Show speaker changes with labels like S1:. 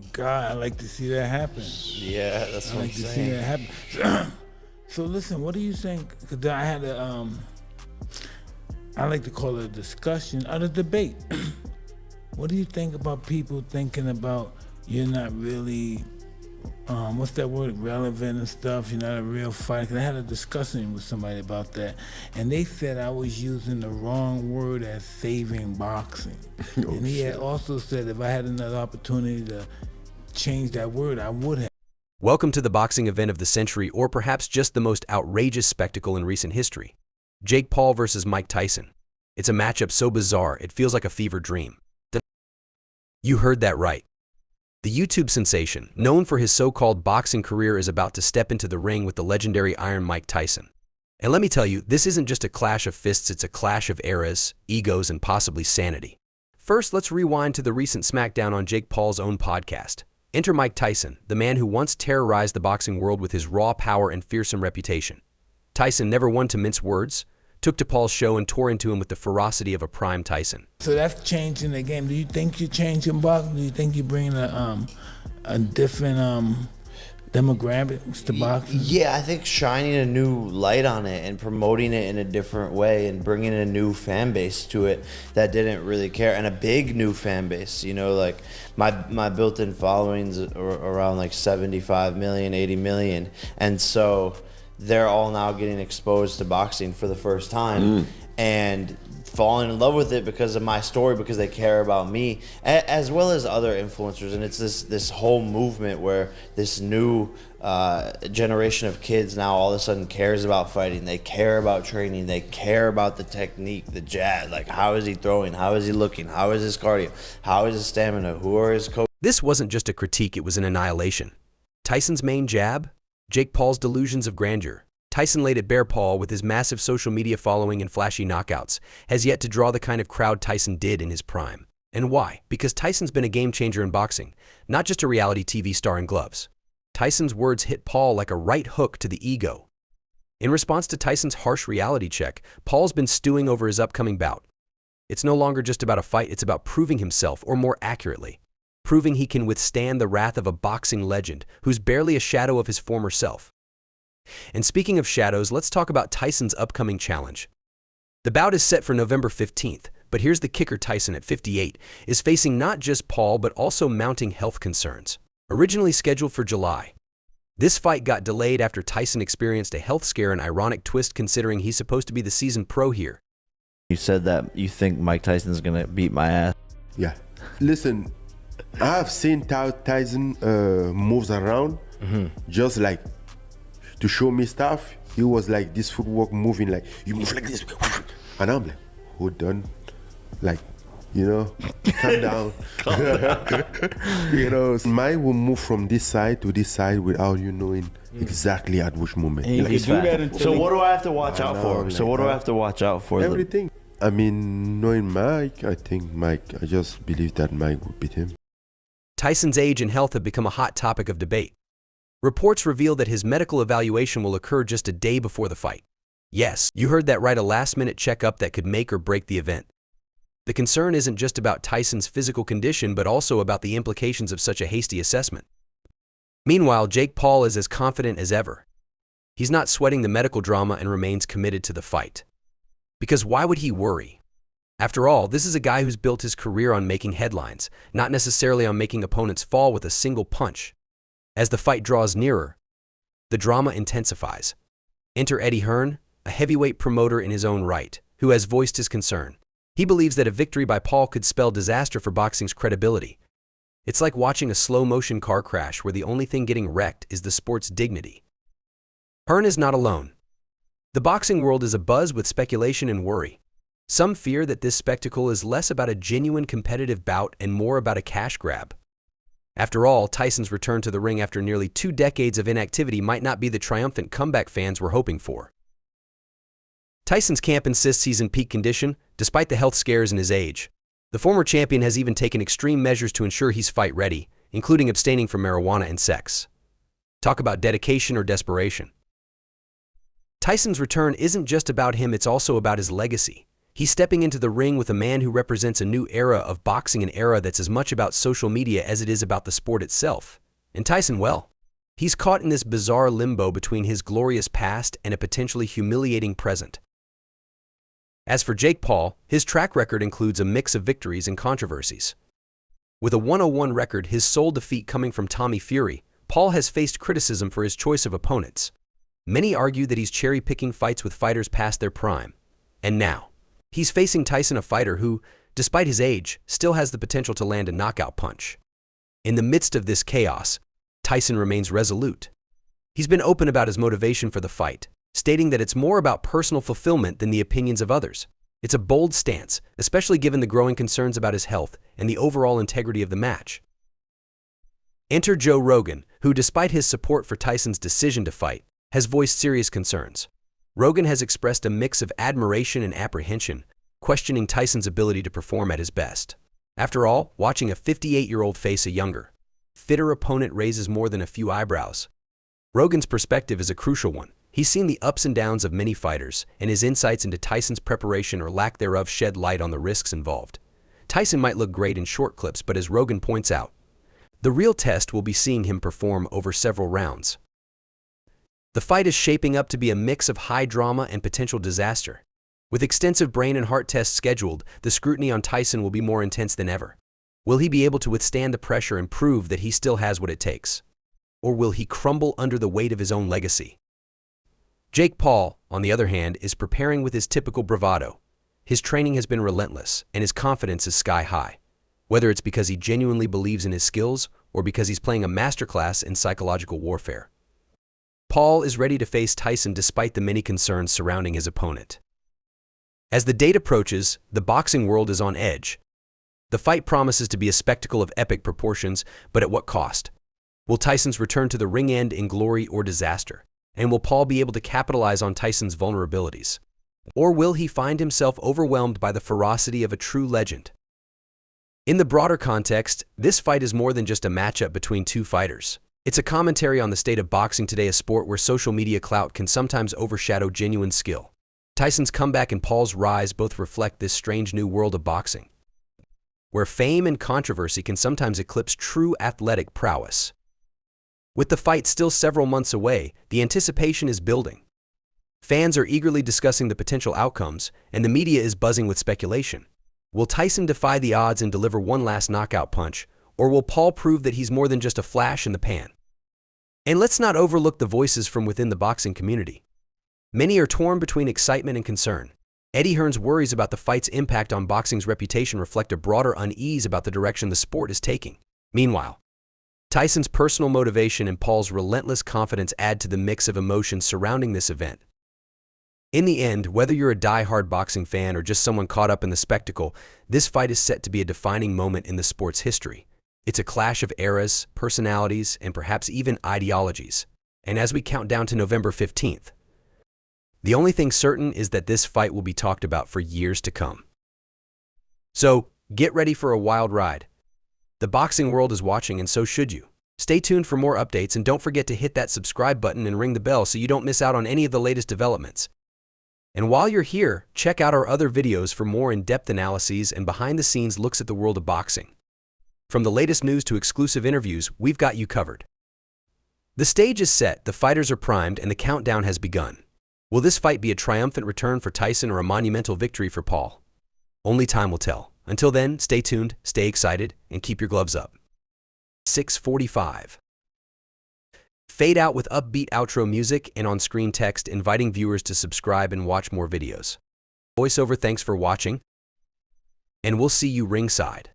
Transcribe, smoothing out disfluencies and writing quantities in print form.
S1: Oh God, I like to see that happen.
S2: Yeah, that's
S1: I
S2: what I'm
S1: like to see
S2: saying.
S1: that happen. So listen, what do you think? Because I had I like to call it a discussion or a debate. What do you think about people thinking about you're not really, what's that word, relevant and stuff, you're not a real fighter? 'Cause I had a discussion with somebody about that, and they said I was using the wrong word as saving boxing. And he had also said if I had another opportunity to change that word, I would have.
S3: Welcome to the boxing event of the century, or perhaps just the most outrageous spectacle in recent history. Jake Paul versus Mike Tyson. It's a matchup so bizarre, it feels like a fever dream. You heard that right. The YouTube sensation, known for his so-called boxing career, is about to step into the ring with the legendary Iron Mike Tyson. And let me tell you, this isn't just a clash of fists, it's a clash of eras, egos, and possibly sanity. First, let's rewind to the recent smackdown on Jake Paul's own podcast. Enter Mike Tyson, the man who once terrorized the boxing world with his raw power and fearsome reputation. Tyson, never one to mince words, took to Paul's show and tore into him with the ferocity of a prime Tyson.
S1: So that's changing the game. Do you think you're changing boxing? Do you think you're bringing a different demographics to boxing?
S2: Yeah, I think shining a new light on it and promoting it in a different way and bringing a new fan base to it that didn't really care, and a big new fan base. You know, like my built-in followings are around like 75 million, 80 million, and so they're all now getting exposed to boxing for the first time and falling in love with it because of my story, because they care about me, as well as other influencers. And it's this whole movement where this new generation of kids now all of a sudden cares about fighting. They care about training. They care about the technique, the jab. Like, how is he throwing? How is he looking? How is his cardio? How is his stamina? Who are his coaches?
S3: This wasn't just a critique, it was an annihilation. Tyson's main jab? Jake Paul's delusions of grandeur. Tyson laid it bare. Paul, with his massive social media following and flashy knockouts, has yet to draw the kind of crowd Tyson did in his prime. And why? Because Tyson's been a game changer in boxing, not just a reality TV star in gloves. Tyson's words hit Paul like a right hook to the ego. In response to Tyson's harsh reality check, Paul's been stewing over his upcoming bout. It's no longer just about a fight, it's about proving himself, or more accurately, proving he can withstand the wrath of a boxing legend who's barely a shadow of his former self. And speaking of shadows, let's talk about Tyson's upcoming challenge. The bout is set for November 15th, but here's the kicker: Tyson, at 58, is facing not just Paul but also mounting health concerns. Originally scheduled for July, this fight got delayed after Tyson experienced a health scare, an ironic twist considering he's supposed to be the seasoned pro here.
S2: You said that you think Mike Tyson's gonna beat my ass.
S4: Yeah. Listen, I've seen how Tyson moves around, just like to show me stuff. He was like this footwork moving, like you move like this, and I'm like, hold on, like, you know, calm down. You know, Mike will move from this side to this side without you knowing exactly at which moment.
S2: Like, so what do I have to watch out for?
S4: like
S2: So what do I have to watch out for?
S4: everything. I mean, knowing Mike, I just believe that Mike will beat him.
S3: Tyson's age and health have become a hot topic of debate. Reports reveal that his medical evaluation will occur just a day before the fight. Yes, you heard that right, a last-minute checkup that could make or break the event. The concern isn't just about Tyson's physical condition, but also about the implications of such a hasty assessment. Meanwhile, Jake Paul is as confident as ever. He's not sweating the medical drama and remains committed to the fight. Because why would he worry? After all, this is a guy who's built his career on making headlines, not necessarily on making opponents fall with a single punch. As the fight draws nearer, the drama intensifies. Enter Eddie Hearn, a heavyweight promoter in his own right, who has voiced his concern. He believes that a victory by Paul could spell disaster for boxing's credibility. It's like watching a slow-motion car crash where the only thing getting wrecked is the sport's dignity. Hearn is not alone. The boxing world is abuzz with speculation and worry. Some fear that this spectacle is less about a genuine competitive bout and more about a cash grab. After all, Tyson's return to the ring after nearly 2 decades of inactivity might not be the triumphant comeback fans were hoping for. Tyson's camp insists he's in peak condition, despite the health scares and his age. The former champion has even taken extreme measures to ensure he's fight-ready, including abstaining from marijuana and sex. Talk about dedication or desperation. Tyson's return isn't just about him, it's also about his legacy. He's stepping into the ring with a man who represents a new era of boxing, an era that's as much about social media as it is about the sport itself. And Tyson, well, he's caught in this bizarre limbo between his glorious past and a potentially humiliating present. As for Jake Paul, his track record includes a mix of victories and controversies. With a 101 record, his sole defeat coming from Tommy Fury, Paul has faced criticism for his choice of opponents. Many argue that he's cherry-picking fights with fighters past their prime. And now, he's facing Tyson, a fighter who, despite his age, still has the potential to land a knockout punch. In the midst of this chaos, Tyson remains resolute. He's been open about his motivation for the fight, stating that it's more about personal fulfillment than the opinions of others. It's a bold stance, especially given the growing concerns about his health and the overall integrity of the match. Enter Joe Rogan, who, despite his support for Tyson's decision to fight, has voiced serious concerns. Rogan has expressed a mix of admiration and apprehension, questioning Tyson's ability to perform at his best. After all, watching a 58-year-old face a younger, fitter opponent raises more than a few eyebrows. Rogan's perspective is a crucial one. He's seen the ups and downs of many fighters, and his insights into Tyson's preparation or lack thereof shed light on the risks involved. Tyson might look great in short clips, but as Rogan points out, the real test will be seeing him perform over several rounds. The fight is shaping up to be a mix of high drama and potential disaster. With extensive brain and heart tests scheduled, the scrutiny on Tyson will be more intense than ever. Will he be able to withstand the pressure and prove that he still has what it takes? Or will he crumble under the weight of his own legacy? Jake Paul, on the other hand, is preparing with his typical bravado. His training has been relentless, and his confidence is sky high. Whether it's because he genuinely believes in his skills or because he's playing a masterclass in psychological warfare. Paul is ready to face Tyson despite the many concerns surrounding his opponent. As the date approaches, the boxing world is on edge. The fight promises to be a spectacle of epic proportions, but at what cost? Will Tyson's return to the ring end in glory or disaster? And will Paul be able to capitalize on Tyson's vulnerabilities? Or will he find himself overwhelmed by the ferocity of a true legend? In the broader context, this fight is more than just a matchup between two fighters. It's a commentary on the state of boxing today, a sport where social media clout can sometimes overshadow genuine skill. Tyson's comeback and Paul's rise both reflect this strange new world of boxing, where fame and controversy can sometimes eclipse true athletic prowess. With the fight still several months away, the anticipation is building. Fans are eagerly discussing the potential outcomes, and the media is buzzing with speculation. Will Tyson defy the odds and deliver one last knockout punch, or will Paul prove that he's more than just a flash in the pan? And let's not overlook the voices from within the boxing community. Many are torn between excitement and concern. Eddie Hearn's worries about the fight's impact on boxing's reputation reflect a broader unease about the direction the sport is taking. Meanwhile, Tyson's personal motivation and Paul's relentless confidence add to the mix of emotions surrounding this event. In the end, whether you're a die-hard boxing fan or just someone caught up in the spectacle, this fight is set to be a defining moment in the sport's history. It's a clash of eras, personalities, and perhaps even ideologies. And as we count down to November 15th, the only thing certain is that this fight will be talked about for years to come. So, get ready for a wild ride. The boxing world is watching, and so should you. Stay tuned for more updates, and don't forget to hit that subscribe button and ring the bell so you don't miss out on any of the latest developments. And while you're here, check out our other videos for more in-depth analyses and behind-the-scenes looks at the world of boxing. From the latest news to exclusive interviews, we've got you covered. The stage is set, the fighters are primed, and the countdown has begun. Will this fight be a triumphant return for Tyson or a monumental victory for Paul? Only time will tell. Until then, stay tuned, stay excited, and keep your gloves up. 6:45. Fade out with upbeat outro music and on-screen text inviting viewers to subscribe and watch more videos. Voiceover, thanks for watching, and we'll see you ringside.